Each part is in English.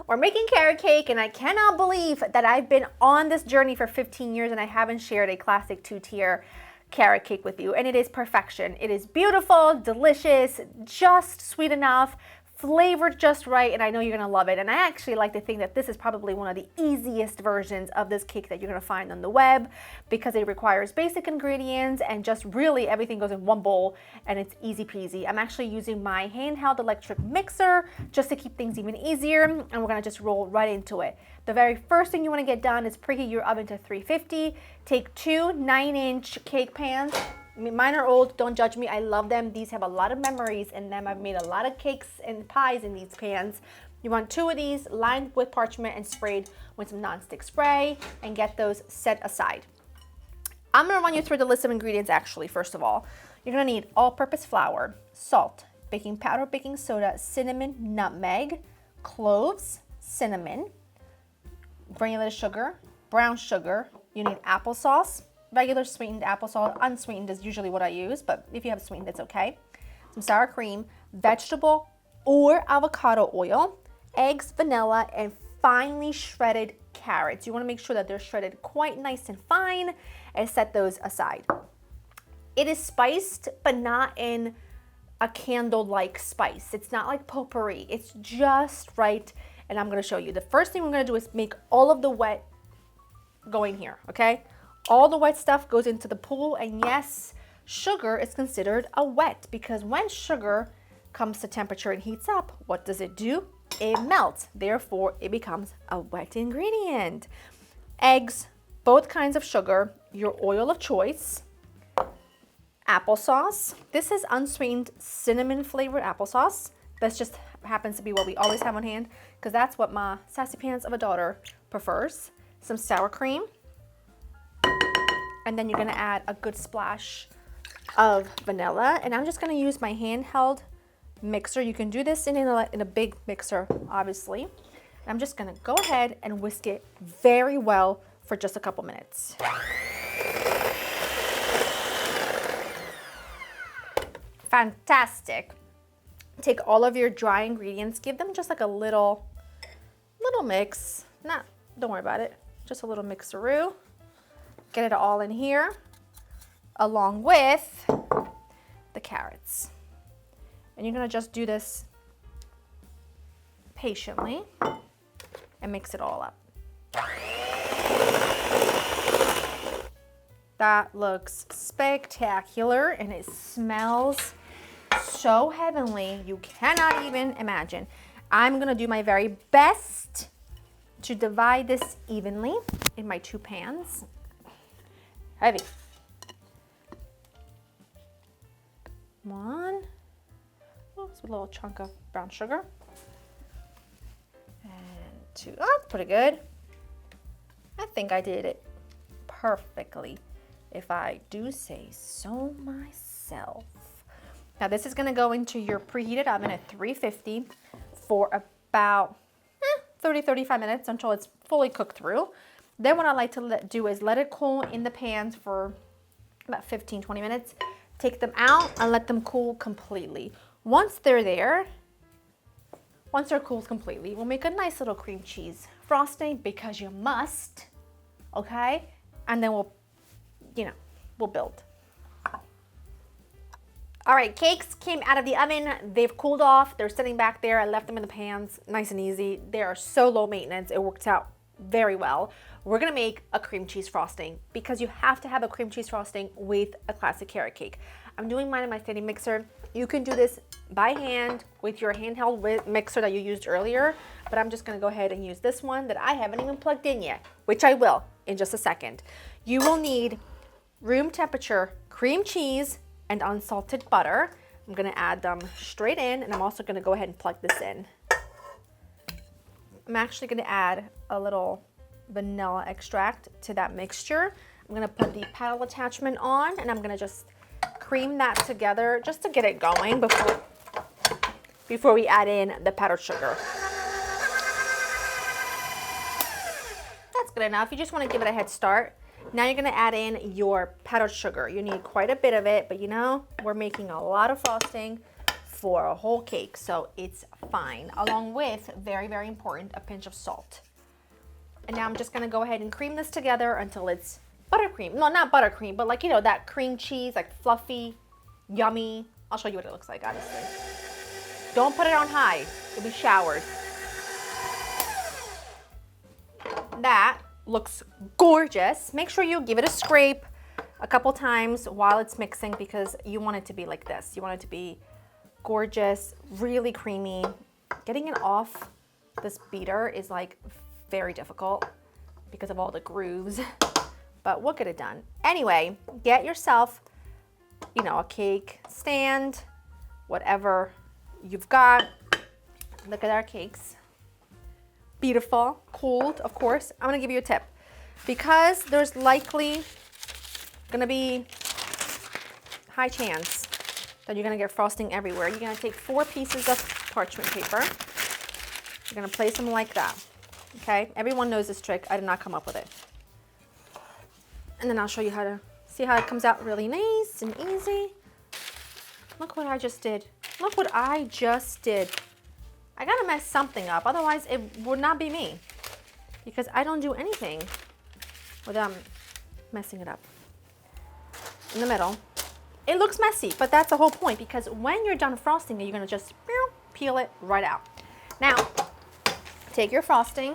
We're making carrot cake, and I cannot believe that I've been on this journey for 15 years and I haven't shared a classic two-tier carrot cake with you. And it is perfection. It is beautiful, delicious, just sweet enough, flavored just right, and I know you're gonna love it. And I actually like to think that this is probably one of the easiest versions of this cake that you're gonna find on the web, because it requires basic ingredients and just really everything goes in one bowl and it's easy peasy. I'm actually using my handheld electric mixer just to keep things even easier, and we're gonna just roll right into it. The very first thing you wanna get done is preheat your oven to 350. Take two 9-inch cake pans. I mean, mine are old, don't judge me, I love them. These have a lot of memories in them. I've made a lot of cakes and pies in these pans. You want two of these lined with parchment and sprayed with some nonstick spray, and get those set aside. I'm gonna run you through the list of ingredients actually. First of all, you're gonna need all-purpose flour, salt, baking powder, baking soda, cinnamon, nutmeg, cloves, cinnamon, granulated sugar, brown sugar. You need applesauce, regular sweetened applesauce. Unsweetened is usually what I use, but if you have sweetened, it's okay. Some sour cream, vegetable or avocado oil, eggs, vanilla, and finely shredded carrots. You want to make sure that they're shredded quite nice and fine, and set those aside. It is spiced, but not in a candle-like spice. It's not like potpourri. It's just right, and I'm going to show you. The first thing we're going to do is make all of the wet go in here, okay? All the wet stuff goes into the pool, and yes, sugar is considered a wet, because when sugar comes to temperature and heats up, what does it do? It melts. Therefore, it becomes a wet ingredient. Eggs, both kinds of sugar, your oil of choice, applesauce. This is unsweetened cinnamon flavored applesauce. This just happens to be what we always have on hand, because that's what my sassy pants of a daughter prefers. Some sour cream. And then you're gonna add a good splash of vanilla. And I'm just gonna use my handheld mixer. You can do this in a big mixer, obviously. I'm just gonna go ahead and whisk it very well for just a couple minutes. Fantastic. Take all of your dry ingredients, give them just like a little mix. Don't worry about it. Just a little mixeroo. Get it all in here, along with the carrots. And you're gonna just do this patiently and mix it all up. That looks spectacular, and it smells so heavenly, you cannot even imagine. I'm gonna do my very best to divide this evenly in my two pans. Heavy. One. Oh, it's a little chunk of brown sugar. And two. Oh, that's pretty good. I think I did it perfectly, if I do say so myself. Now this is gonna go into your preheated oven at 350 for about 30-35 minutes until it's fully cooked through. Then what I like to do is let it cool in the pans for about 15-20 minutes. Take them out and let them cool completely. Once they're cooled completely, we'll make a nice little cream cheese frosting, because you must, okay? And then we'll build. All right, cakes came out of the oven. They've cooled off. They're sitting back there. I left them in the pans, nice and easy. They are so low maintenance. It worked out very well. We're gonna make a cream cheese frosting, because you have to have a cream cheese frosting with a classic carrot cake. I'm doing mine in my standing mixer. You can do this by hand with your handheld mixer that you used earlier, but I'm just gonna go ahead and use this one that I haven't even plugged in yet, which I will in just a second. You will need room temperature cream cheese and unsalted butter. I'm gonna add them straight in, and I'm also gonna go ahead and plug this in. I'm actually gonna add a little vanilla extract to that mixture. I'm gonna put the paddle attachment on, and I'm gonna just cream that together just to get it going before we add in the powdered sugar. That's good enough. You just wanna give it a head start. Now you're gonna add in your powdered sugar. You need quite a bit of it, but we're making a lot of frosting for a whole cake, so it's fine. Along with, very, very important, a pinch of salt. And now I'm just gonna go ahead and cream this together until it's buttercream. No, not buttercream, but like, you know, that cream cheese, like fluffy, yummy. I'll show you what it looks like, honestly. Don't put it on high, it'll be showered. That looks gorgeous. Make sure you give it a scrape a couple times while it's mixing because you want it to be like this. You want it to be gorgeous, really creamy. Getting it off this beater is like very difficult because of all the grooves, but we'll get it done. Anyway, get yourself, you know, a cake stand, whatever you've got. Look at our cakes. Beautiful, cooled, of course. I'm gonna give you a tip. Because there's likely gonna be high chance that you're gonna get frosting everywhere, you're gonna take 4 pieces of parchment paper. You're gonna place them like that, okay? Everyone knows this trick. I did not come up with it. And then I'll show you how to see how it comes out really nice and easy. Look what I just did. Look what I just did. I gotta mess something up, otherwise it would not be me. Because I don't do anything without messing it up. In the middle. It looks messy, but that's the whole point because when you're done frosting it, you're gonna just peel it right out. Now, take your frosting.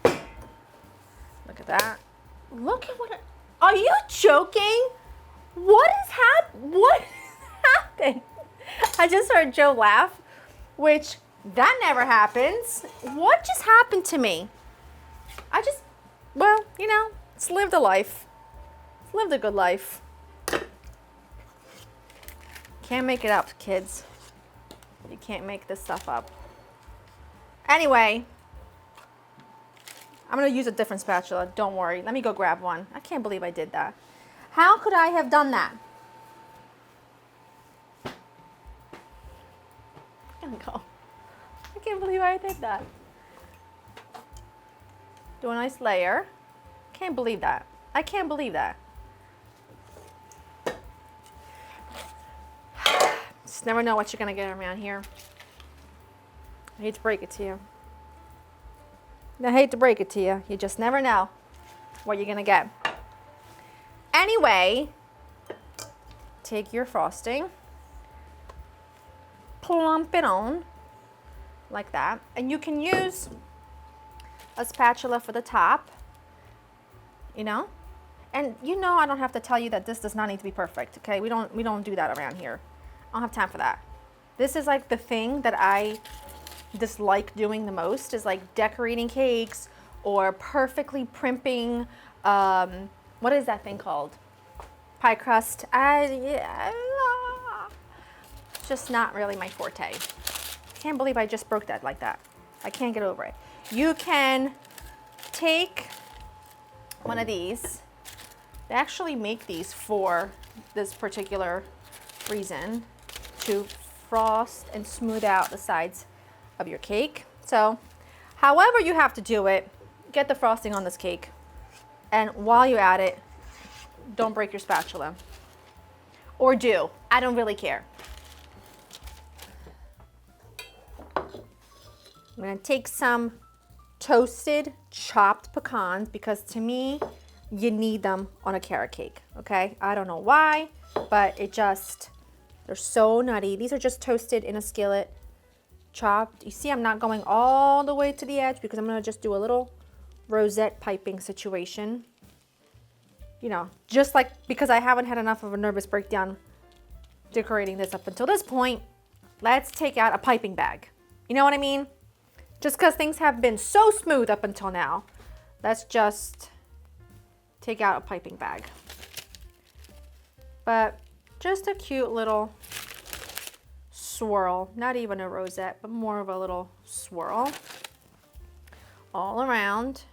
Look at that. Look at what, are you joking? What happened? I just heard Joe laugh, which that never happens. What just happened to me? Well, you know, it's lived a life. It's lived a good life. Can't make it up, kids. You can't make this stuff up. Anyway, I'm gonna use a different spatula. Don't worry. Let me go grab one. I can't believe I did that. How could I have done that? I'm gonna go. I can't believe I did that. Do a nice layer. Can't believe that. I can't believe that. Just never know what you're gonna get around here. I hate to break it to you. I hate to break it to you. You just never know what you're gonna get. Anyway, take your frosting, plump it on like that, and you can use a spatula for the top, you know? And you know I don't have to tell you that this does not need to be perfect, okay? We don't do that around here. I don't have time for that. This is like the thing that I dislike doing the most is like decorating cakes or perfectly primping, what is that thing called? Pie crust. Just not really my forte. Can't believe I just broke that like that. I can't get over it. You can take one of these. They actually make these for this particular reason, to frost and smooth out the sides of your cake. So however you have to do it, get the frosting on this cake. And while you add it, don't break your spatula. Or do. I don't really care. I'm gonna take some toasted chopped pecans because to me, you need them on a carrot cake, okay? I don't know why, but they're so nutty. These are just toasted in a skillet, chopped. You see, I'm not going all the way to the edge because I'm gonna just do a little rosette piping situation. You know, just like because I haven't had enough of a nervous breakdown decorating this up until this point, let's take out a piping bag. You know what I mean? Just because things have been so smooth up until now, let's just take out a piping bag. But just a cute little swirl, not even a rosette, but more of a little swirl all around.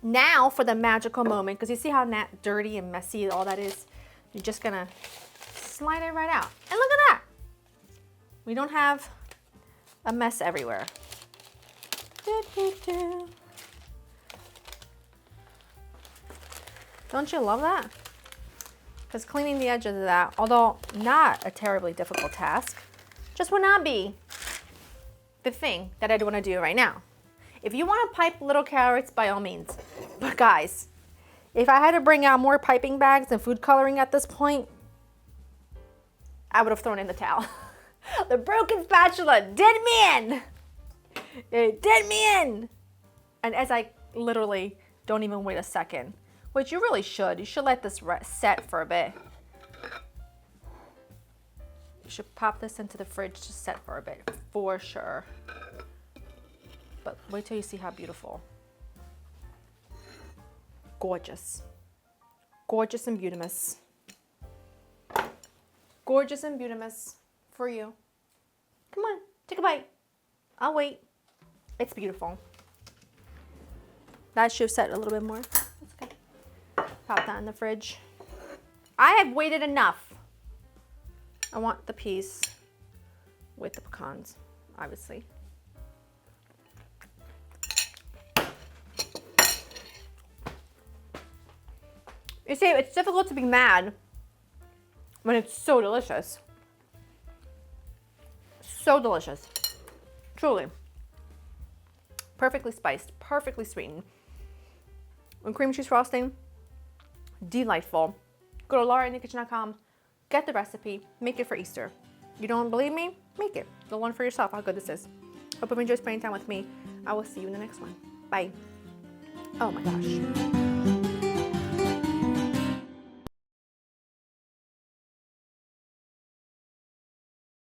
Now for the magical moment, because you see how dirty and messy all that is, you're just gonna slide it right out. And look at that. We don't have a mess everywhere. Don't you love that? because cleaning the edges of that, although not a terribly difficult task, just would not be the thing that I'd want to do right now. If you want to pipe little carrots, by all means. But guys, if I had to bring out more piping bags and food coloring at this point, I would have thrown in the towel. The broken spatula did me in. It did me in. And as I literally don't even wait a second, which you really should. You should let this set for a bit. You should pop this into the fridge to set for a bit, for sure. But wait till you see how beautiful. Gorgeous. Gorgeous and beautimous. Gorgeous and beautimous for you. Come on, take a bite. I'll wait. It's beautiful. That should have set a little bit more. That's okay. Pop that in the fridge. I have waited enough. I want the piece with the pecans, obviously. You see, it's difficult to be mad when it's so delicious. So delicious. Truly. Perfectly spiced, perfectly sweetened. And cream cheese frosting, delightful. Go to laurainthekitchen.com, get the recipe, make it for Easter. You don't believe me? Make it. You'll learn for yourself how good this is. Hope you enjoyed spending time with me. I will see you in the next one. Bye. Oh my gosh.